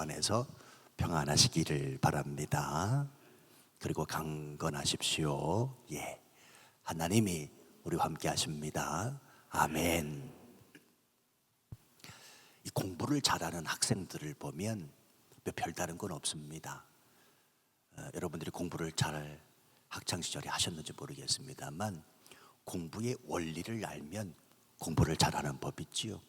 안에서 평안하시기를 바랍니다. 그리고 강건하십시오. 예, 하나님이 우리와 함께 하십니다. 아멘. 이 공부를 잘하는 학생들을 보면 별다른 건 없습니다. 여러분들이 공부를 잘 학창시절에 하셨는지 모르겠습니다만 공부의 원리를 알면 공부를 잘하는 법 있지요.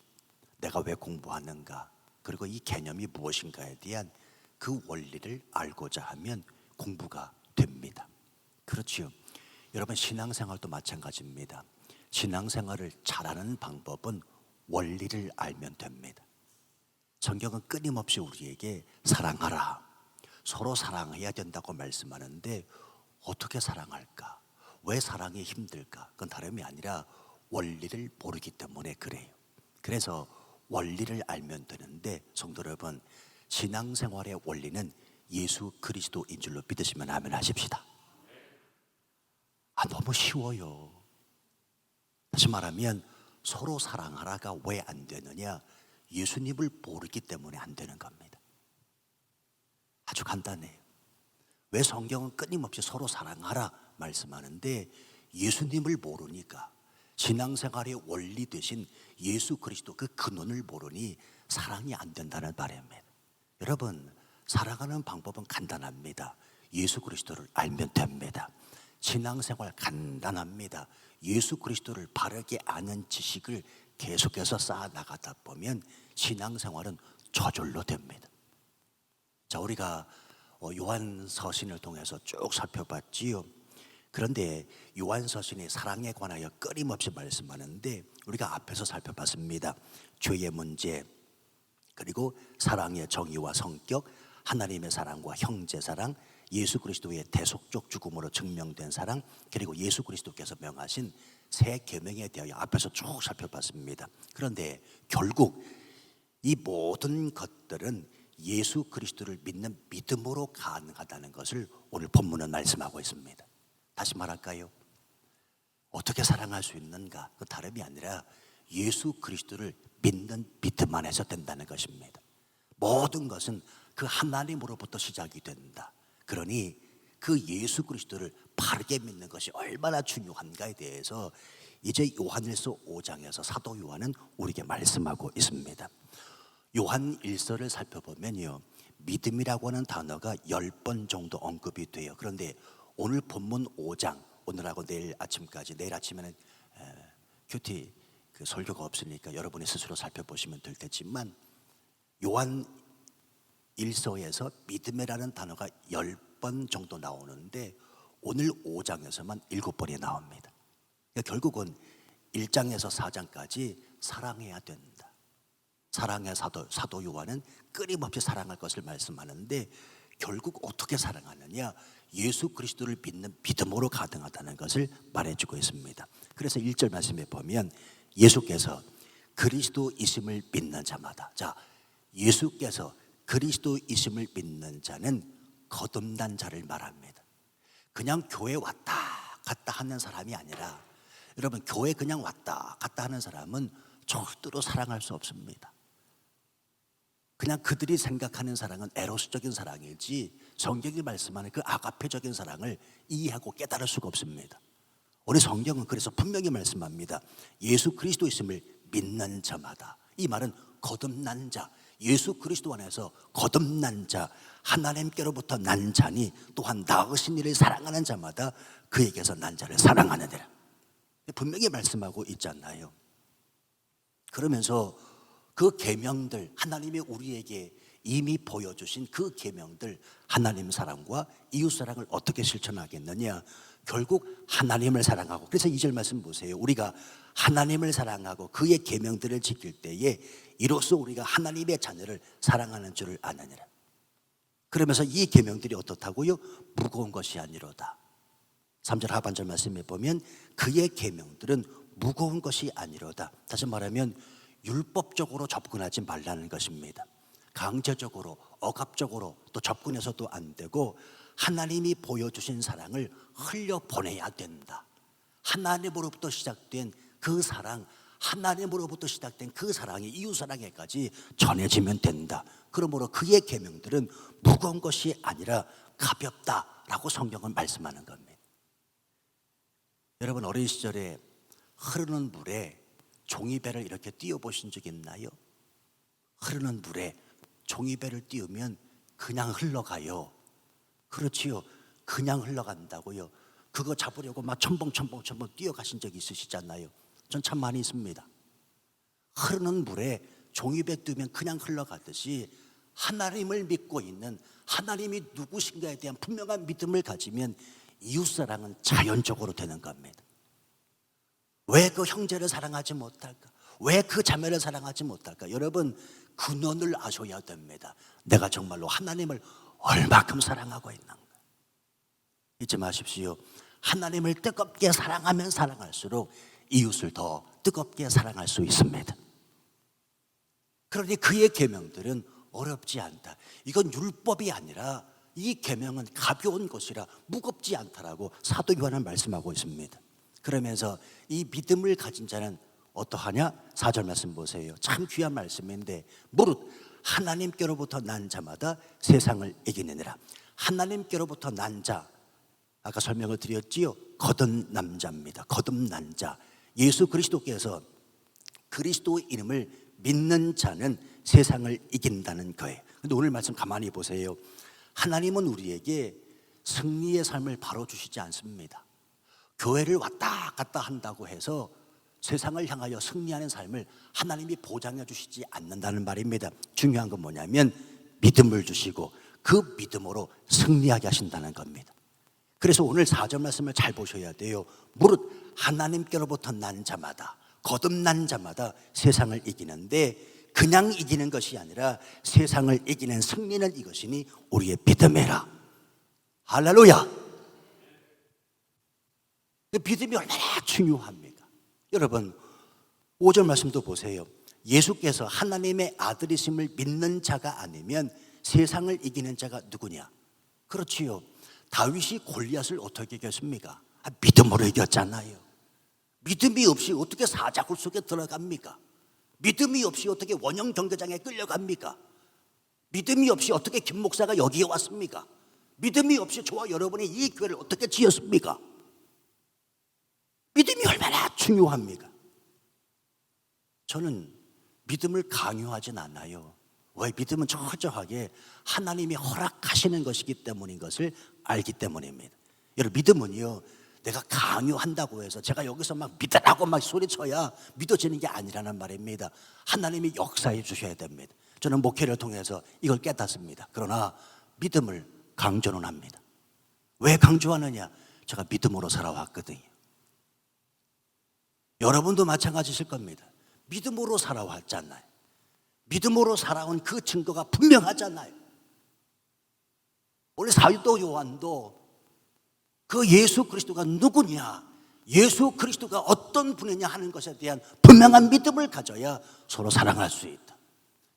내가 왜 공부하는가, 그리고 이 개념이 무엇인가에 대한 그 원리를 알고자 하면 공부가 됩니다. 그렇지요. 여러분, 신앙생활도 마찬가지입니다. 신앙생활을 잘하는 방법은 원리를 알면 됩니다. 성경은 끊임없이 우리에게 사랑하라, 서로 사랑해야 된다고 말씀하는데 어떻게 사랑할까? 왜 사랑이 힘들까? 그건 다름이 아니라 원리를 모르기 때문에 그래요. 그래서 원리를 알면 되는데, 성도 여러분, 신앙생활의 원리는 예수 그리스도인 줄로 믿으시면 아멘 하십시다. 너무 쉬워요. 다시 말하면 서로 사랑하라가 왜 안 되느냐? 예수님을 모르기 때문에 안 되는 겁니다. 아주 간단해요. 왜 성경은 끊임없이 서로 사랑하라 말씀하는데 예수님을 모르니까, 신앙생활의 원리 되신 예수 그리스도 그 근원을 모르니 사랑이 안 된다는 말입니다. 여러분, 사랑하는 방법은 간단합니다. 예수 그리스도를 알면 됩니다. 신앙생활 간단합니다. 예수 그리스도를 바르게 아는 지식을 계속해서 쌓아 나가다 보면 신앙생활은 저절로 됩니다. 자, 우리가 요한서신을 통해서 쭉 살펴봤지요. 그런데 요한서신이 사랑에 관하여 끊임없이 말씀하는데 우리가 앞에서 살펴봤습니다. 죄의 문제, 그리고 사랑의 정의와 성격, 하나님의 사랑과 형제 사랑, 예수 그리스도의 대속적 죽음으로 증명된 사랑, 그리고 예수 그리스도께서 명하신 새 계명에 대하여 앞에서 쭉 살펴봤습니다. 그런데 결국 이 모든 것들은 예수 그리스도를 믿는 믿음으로 가능하다는 것을 오늘 본문은 말씀하고 있습니다. 다시 말할까요? 어떻게 사랑할 수 있는가? 그 다름이 아니라 예수 그리스도를 믿는 믿음 안에서 된다는 것입니다. 모든 것은 그 하나님으로부터 시작이 된다. 그러니 그 예수 그리스도를 바르게 믿는 것이 얼마나 중요한가에 대해서 이제 요한일서 5장에서 사도 요한은 우리에게 말씀하고 있습니다. 요한 1서를 살펴보면요, 믿음이라고 하는 단어가 10번 정도 언급이 돼요. 그런데 오늘 본문 5장, 오늘하고 내일 아침까지, 내일 아침에는 큐티 그 설교가 없으니까 여러분이 스스로 살펴보시면 될 테지만, 요한 1서에서 믿음이라는 단어가 10번 정도 나오는데 오늘 5장에서만 7번이 나옵니다. 그러니까 결국은 1장에서 4장까지 사랑해야 된다. 사랑의 사도 요한은 끊임없이 사랑할 것을 말씀하는데 결국 어떻게 사랑하느냐? 예수 그리스도를 믿는 믿음으로 가능하다는 것을 말해주고 있습니다. 그래서 1절 말씀에 보면 예수께서 그리스도이심을 믿는 자마다, 자, 예수께서 그리스도이심을 믿는 자는 거듭난 자를 말합니다. 그냥 교회 왔다 갔다 하는 사람이 아니라, 여러분, 교회 그냥 왔다 갔다 하는 사람은 절대로 사랑할 수 없습니다. 그냥 그들이 생각하는 사랑은 에로스적인 사랑이지 성경이 말씀하는 그 아가페적인 사랑을 이해하고 깨달을 수가 없습니다. 우리 성경은 그래서 분명히 말씀합니다. 예수 그리스도이심을 믿는 자마다. 이 말은 거듭난 자, 예수 그리스도 안에서 거듭난 자, 하나님께로부터 난 자니 또한 나으신 이를 사랑하는 자마다 그에게서 난 자를 사랑하느니라. 분명히 말씀하고 있잖아요. 그러면서 그 계명들, 하나님이 우리에게 이미 보여주신 그 계명들, 하나님 사랑과 이웃 사랑을 어떻게 실천하겠느냐? 결국 하나님을 사랑하고, 그래서 2절 말씀 보세요. 우리가 하나님을 사랑하고 그의 계명들을 지킬 때에 이로써 우리가 하나님의 자녀를 사랑하는 줄을 아느니라. 그러면서 이 계명들이 어떻다고요? 무거운 것이 아니로다. 3절 하반절 말씀에 보면 그의 계명들은 무거운 것이 아니로다. 다시 말하면 율법적으로 접근하지 말라는 것입니다. 강제적으로, 억압적으로 또 접근해서도 안 되고 하나님이 보여주신 사랑을 흘려보내야 된다. 하나님으로부터 시작된 그 사랑, 하나님으로부터 시작된 그 사랑이 이웃사랑에까지 전해지면 된다. 그러므로 그의 계명들은 무거운 것이 아니라 가볍다라고 성경은 말씀하는 겁니다. 여러분, 어린 시절에 흐르는 물에 종이배를 이렇게 띄워보신 적 있나요? 흐르는 물에 종이배를 띄우면 그냥 흘러가요. 그렇지요. 그냥 흘러간다고요. 그거 잡으려고 막 첨벙 뛰어가신 적 있으시잖아요. 전 참 많이 있습니다. 흐르는 물에 종이배 띄우면 그냥 흘러가듯이 하나님을 믿고 있는, 하나님이 누구신가에 대한 분명한 믿음을 가지면 이웃사랑은 자연적으로 되는 겁니다. 왜 그 형제를 사랑하지 못할까? 왜 그 자매를 사랑하지 못할까? 여러분, 근원을 아셔야 됩니다. 내가 정말로 하나님을 얼마큼 사랑하고 있는가. 잊지 마십시오. 하나님을 뜨겁게 사랑하면 사랑할수록 이웃을 더 뜨겁게 사랑할 수 있습니다. 그러니 그의 계명들은 어렵지 않다. 이건 율법이 아니라 이 계명은 가벼운 것이라 무겁지 않다라고 사도 요한은 말씀하고 있습니다. 그러면서 이 믿음을 가진 자는 어떠하냐? 4절 말씀 보세요. 참 귀한 말씀인데, 무릇 하나님께로부터 난 자마다 세상을 이기느니라. 하나님께로부터 난 자, 아까 설명을 드렸지요. 거듭난 자입니다. 거듭난 자. 예수 그리스도께서 그리스도 이름을 믿는 자는 세상을 이긴다는 거예요. 그런데 오늘 말씀 가만히 보세요. 하나님은 우리에게 승리의 삶을 바로 주시지 않습니다. 교회를 왔다 갔다 한다고 해서 세상을 향하여 승리하는 삶을 하나님이 보장해 주시지 않는다는 말입니다. 중요한 건 뭐냐면 믿음을 주시고 그 믿음으로 승리하게 하신다는 겁니다. 그래서 오늘 4절 말씀을 잘 보셔야 돼요. 무릇 하나님께로부터 난 자마다, 거듭난 자마다 세상을 이기는데, 그냥 이기는 것이 아니라 세상을 이기는 승리는 이것이니 우리의 믿음이라. 할렐루야. 믿음이 얼마나 중요합니까? 여러분, 5절 말씀도 보세요. 예수께서 하나님의 아들이심을 믿는 자가 아니면 세상을 이기는 자가 누구냐? 그렇지요. 다윗이 골리앗을 어떻게 이겼습니까? 믿음으로 이겼잖아요. 믿음이 없이 어떻게 사자굴 속에 들어갑니까? 믿음이 없이 어떻게 원형 경기장에 끌려갑니까? 믿음이 없이 어떻게 김 목사가 여기에 왔습니까? 믿음이 없이 저와 여러분이 이 교회를 어떻게 지었습니까? 믿음이 얼마나 중요합니까? 저는 믿음을 강요하진 않아요. 왜? 믿음은 철저하게 하나님이 허락하시는 것이기 때문인 것을 알기 때문입니다. 여러분, 믿음은요, 내가 강요한다고 해서 제가 여기서 막 믿으라고 막 소리쳐야 믿어지는 게 아니라는 말입니다. 하나님이 역사해 주셔야 됩니다. 저는 목회를 통해서 이걸 깨닫습니다. 그러나 믿음을 강조는 합니다. 왜 강조하느냐? 제가 믿음으로 살아왔거든요. 여러분도 마찬가지실 겁니다. 믿음으로 살아왔잖아요. 믿음으로 살아온 그 증거가 분명하잖아요. 우리 사도 요한도 그 예수 그리스도가 누구냐, 예수 그리스도가 어떤 분이냐 하는 것에 대한 분명한 믿음을 가져야 서로 사랑할 수 있다.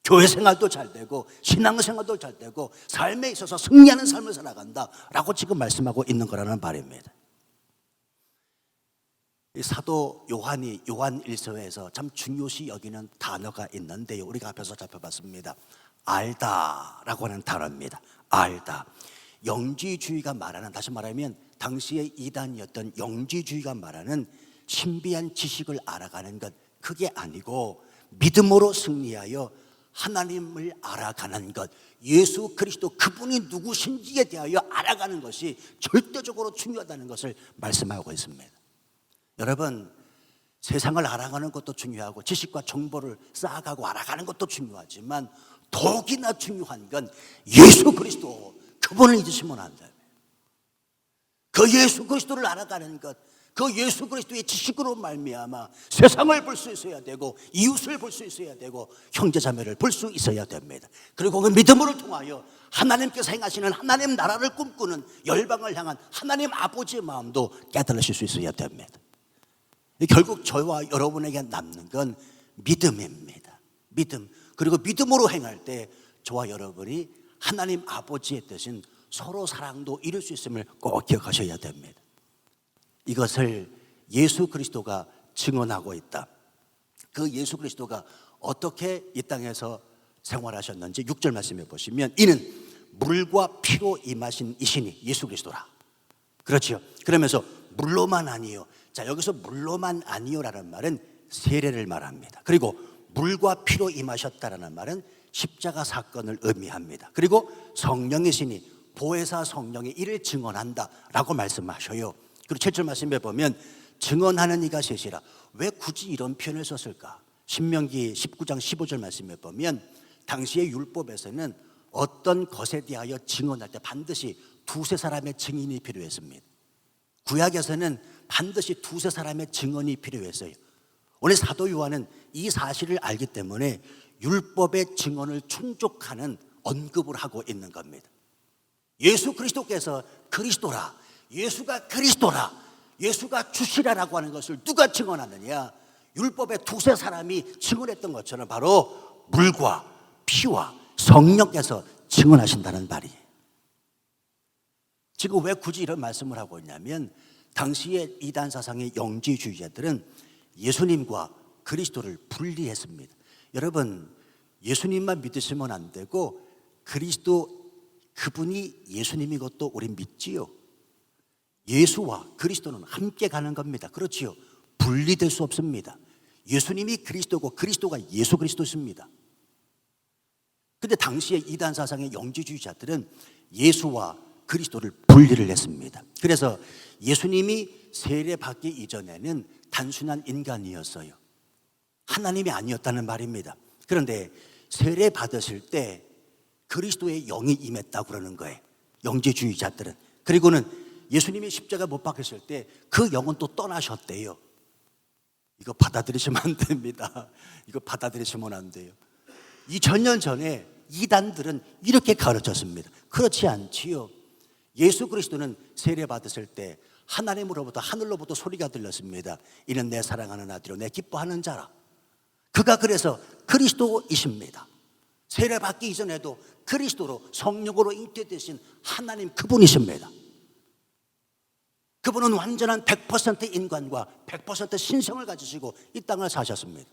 교회 생활도 잘 되고 신앙생활도 잘 되고 삶에 있어서 승리하는 삶을 살아간다라고 지금 말씀하고 있는 거라는 말입니다. 사도 요한이 요한 1서에서 참 중요시 여기는 단어가 있는데요, 우리가 앞에서 잡혀봤습니다. 알다라고 하는 단어입니다. 알다. 영지주의가 말하는, 다시 말하면 당시의 이단이었던 영지주의가 말하는 신비한 지식을 알아가는 것, 그게 아니고 믿음으로 승리하여 하나님을 알아가는 것, 예수 그리스도 그분이 누구신지에 대하여 알아가는 것이 절대적으로 중요하다는 것을 말씀하고 있습니다. 여러분, 세상을 알아가는 것도 중요하고 지식과 정보를 쌓아가고 알아가는 것도 중요하지만 더욱이나 중요한 건 예수 그리스도, 그분을 잊으시면 안 돼요. 그 예수 그리스도를 알아가는 것, 그 예수 그리스도의 지식으로 말미암아 세상을 볼 수 있어야 되고 이웃을 볼 수 있어야 되고 형제자매를 볼 수 있어야 됩니다. 그리고 그 믿음을 통하여 하나님께서 행하시는 하나님 나라를 꿈꾸는 열방을 향한 하나님 아버지의 마음도 깨달으실 수 있어야 됩니다. 결국 저와 여러분에게 남는 건 믿음입니다. 믿음. 그리고 믿음으로 행할 때 저와 여러분이 하나님 아버지의 뜻인 서로 사랑도 이룰 수 있음을 꼭 기억하셔야 됩니다. 이것을 예수 그리스도가 증언하고 있다. 그 예수 그리스도가 어떻게 이 땅에서 생활하셨는지 6절 말씀해 보시면 이는 물과 피로 임하신 이신이 예수 그리스도라. 그렇죠. 그러면서 물로만 아니요. 자, 여기서 물로만 아니요라는 말은 세례를 말합니다. 그리고 물과 피로 임하셨다라는 말은 십자가 사건을 의미합니다. 그리고 성령이시니 보혜사 성령의 일을 증언한다라고 말씀하셔요. 그리고 7절 말씀에 보면 증언하는 이가 셋이라. 왜 굳이 이런 표현을 썼을까? 신명기 19장 15절 말씀에 보면 당시의 율법에서는 어떤 것에 대하여 증언할 때 반드시 두세 사람의 증인이 필요했습니다. 구약에서는 반드시 두세 사람의 증언이 필요했어요. 오늘 사도 요한은 이 사실을 알기 때문에 율법의 증언을 충족하는 언급을 하고 있는 겁니다. 예수 그리스도께서 그리스도라, 예수가 그리스도라, 예수가 주시라라고 하는 것을 누가 증언하느냐? 율법의 두세 사람이 증언했던 것처럼 바로 물과 피와 성령께서 증언하신다는 말이에요. 지금 왜 굳이 이런 말씀을 하고 있냐면 당시의 이단 사상의 영지주의자들은 예수님과 그리스도를 분리했습니다. 여러분, 예수님만 믿으시면 안 되고 그리스도 그분이 예수님인 것도 우린 믿지요. 예수와 그리스도는 함께 가는 겁니다. 그렇지요. 분리될 수 없습니다. 예수님이 그리스도고 그리스도가 예수 그리스도십니다. 근데 당시에 이단 사상의 영지주의자들은 예수와 그리스도를 분리를 했습니다. 그래서 예수님이 세례 받기 이전에는 단순한 인간이었어요. 하나님이 아니었다는 말입니다. 그런데 세례 받으실 때 그리스도의 영이 임했다고 그러는 거예요. 영지주의자들은. 그리고는 예수님이 십자가 못 박혔을 때 그 영은 또 떠나셨대요. 이거 받아들이시면 안 됩니다. 이거 받아들이시면 안 돼요. 2000년 전에 이단들은 이렇게 가르쳤습니다. 그렇지 않지요. 예수 그리스도는 세례 받으실 때 하나님으로부터 하늘로부터 소리가 들렸습니다. 이는 내 사랑하는 아들이요 내 기뻐하는 자라. 그가 그래서 그리스도이십니다. 세례 받기 이전에도 그리스도로 성령으로 잉태되신 하나님 그분이십니다. 그분은 완전한 100% 인간과 100% 신성을 가지시고 이 땅을 사셨습니다.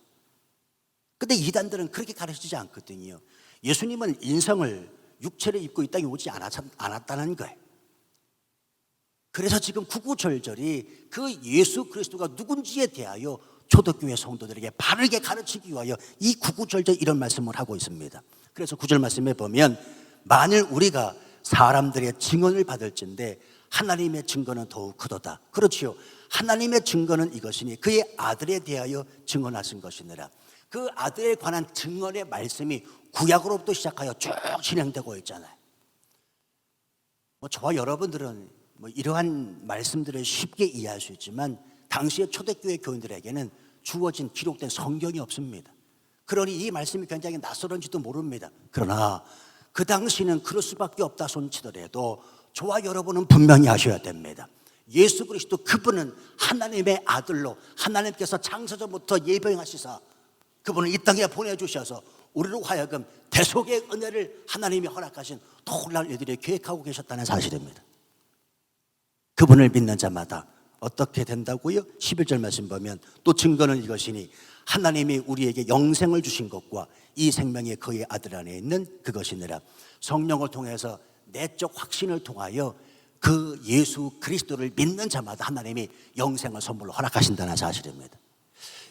근데 이단들은 그렇게 가르치지 않거든요. 예수님은 인성을 육체를 입고 이 땅에 오지 않았다는 거예요. 그래서 지금 구구절절이 그 예수 그리스도가 누군지에 대하여 초대교회 성도들에게 바르게 가르치기 위하여 이 구구절절 이런 말씀을 하고 있습니다. 그래서 9절 말씀에 보면 만일 우리가 사람들의 증언을 받을진대 하나님의 증거는 더욱 크도다. 그렇지요. 하나님의 증거는 이것이니 그의 아들에 대하여 증언하신 것이니라. 그 아들에 관한 증언의 말씀이 구약으로부터 시작하여 쭉 진행되고 있잖아요. 저와 여러분들은 이러한 말씀들을 쉽게 이해할 수 있지만 당시의 초대교회 교인들에게는 주어진 기록된 성경이 없습니다. 그러니 이 말씀이 굉장히 낯설은지도 모릅니다. 그러나 그 당시는 그럴 수밖에 없다 손치더라도 저와 여러분은 분명히 아셔야 됩니다. 예수 그리스도 그분은 하나님의 아들로 하나님께서 창세전부터 예정하시사 그분을 이 땅에 보내주셔서 우리로 하여금 대속의 은혜를 하나님이 허락하신 놀라운 일들을 계획하고 계셨다는 사실입니다. 그분을 믿는 자마다 어떻게 된다고요? 11절 말씀 보면 또 증거는 이것이니 하나님이 우리에게 영생을 주신 것과 이 생명이 그의 아들 안에 있는 그것이니라. 성령을 통해서 내적 확신을 통하여 그 예수 그리스도를 믿는 자마다 하나님이 영생을 선물로 허락하신다는 사실입니다.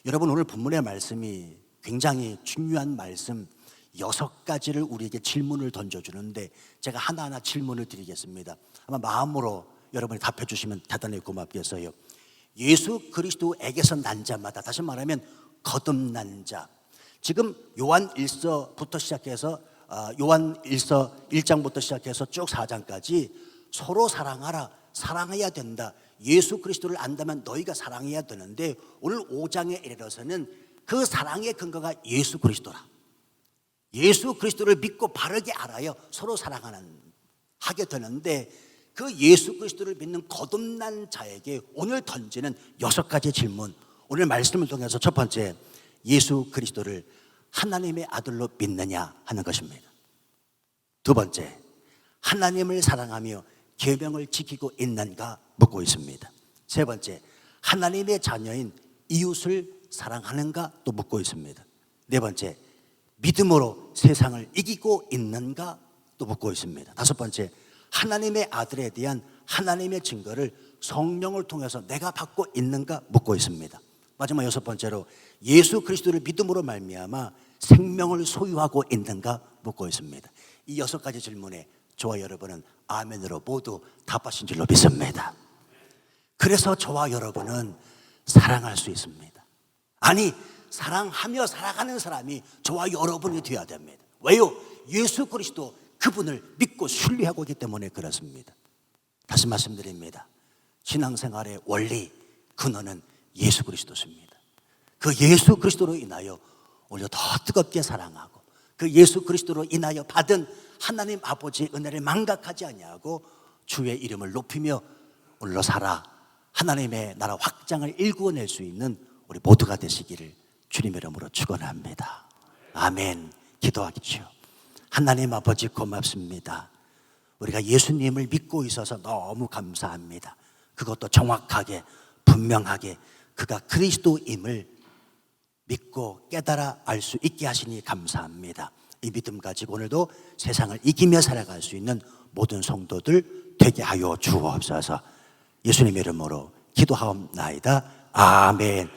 여러분, 오늘 본문의 말씀이 굉장히 중요한 말씀 6가지를 우리에게 질문을 던져주는데 제가 하나하나 질문을 드리겠습니다. 아마 마음으로 여러분이 답해 주시면 대단히 고맙겠어요. 예수 그리스도에게서 난 자마다, 다시 말하면 거듭난 자, 지금 요한 1서부터 시작해서 요한 1서 1장부터 시작해서 쭉 4장까지 서로 사랑하라, 사랑해야 된다, 예수 그리스도를 안다면 너희가 사랑해야 되는데 오늘 5장에 이르러서는 그 사랑의 근거가 예수 그리스도라. 예수 그리스도를 믿고 바르게 알아요 서로 하게 되는데 그 예수 그리스도를 믿는 거듭난 자에게 오늘 던지는 6가지 질문, 오늘 말씀을 통해서 첫 번째, 예수 그리스도를 하나님의 아들로 믿느냐 하는 것입니다. 두 번째, 하나님을 사랑하며 계명을 지키고 있는가 묻고 있습니다. 세 번째, 하나님의 자녀인 이웃을 사랑하는가 또 묻고 있습니다. 네 번째, 믿음으로 세상을 이기고 있는가 또 묻고 있습니다. 다섯 번째, 하나님의 아들에 대한 하나님의 증거를 성령을 통해서 내가 받고 있는가 묻고 있습니다. 마지막 여섯 번째로, 예수 그리스도를 믿음으로 말미암아 생명을 소유하고 있는가 묻고 있습니다. 이 여섯 가지 질문에 저와 여러분은 아멘으로 모두 답하신 줄로 믿습니다. 그래서 저와 여러분은 사랑할 수 있습니다. 아니, 사랑하며 살아가는 사람이 저와 여러분이 되어야 됩니다. 왜요? 예수 그리스도 그분을 믿고 신뢰하고 있기 때문에 그렇습니다. 다시 말씀드립니다. 신앙생활의 원리, 근원은 예수 그리스도십니다. 그 예수 그리스도로 인하여 오히려 더 뜨겁게 사랑하고, 그 예수 그리스도로 인하여 받은 하나님 아버지의 은혜를 망각하지 아니하고 주의 이름을 높이며 올라 살아 하나님의 나라 확장을 일구어낼 수 있는 우리 모두가 되시기를 주님의 이름으로 축원합니다. 아멘. 기도하십시오. 하나님 아버지 고맙습니다. 우리가 예수님을 믿고 있어서 너무 감사합니다. 그것도 정확하게 분명하게 그가 그리스도임을 믿고 깨달아 알 수 있게 하시니 감사합니다. 이 믿음 가지고 오늘도 세상을 이기며 살아갈 수 있는 모든 성도들 되게 하여 주옵소서. 예수님의 이름으로 기도하옵나이다. 아멘.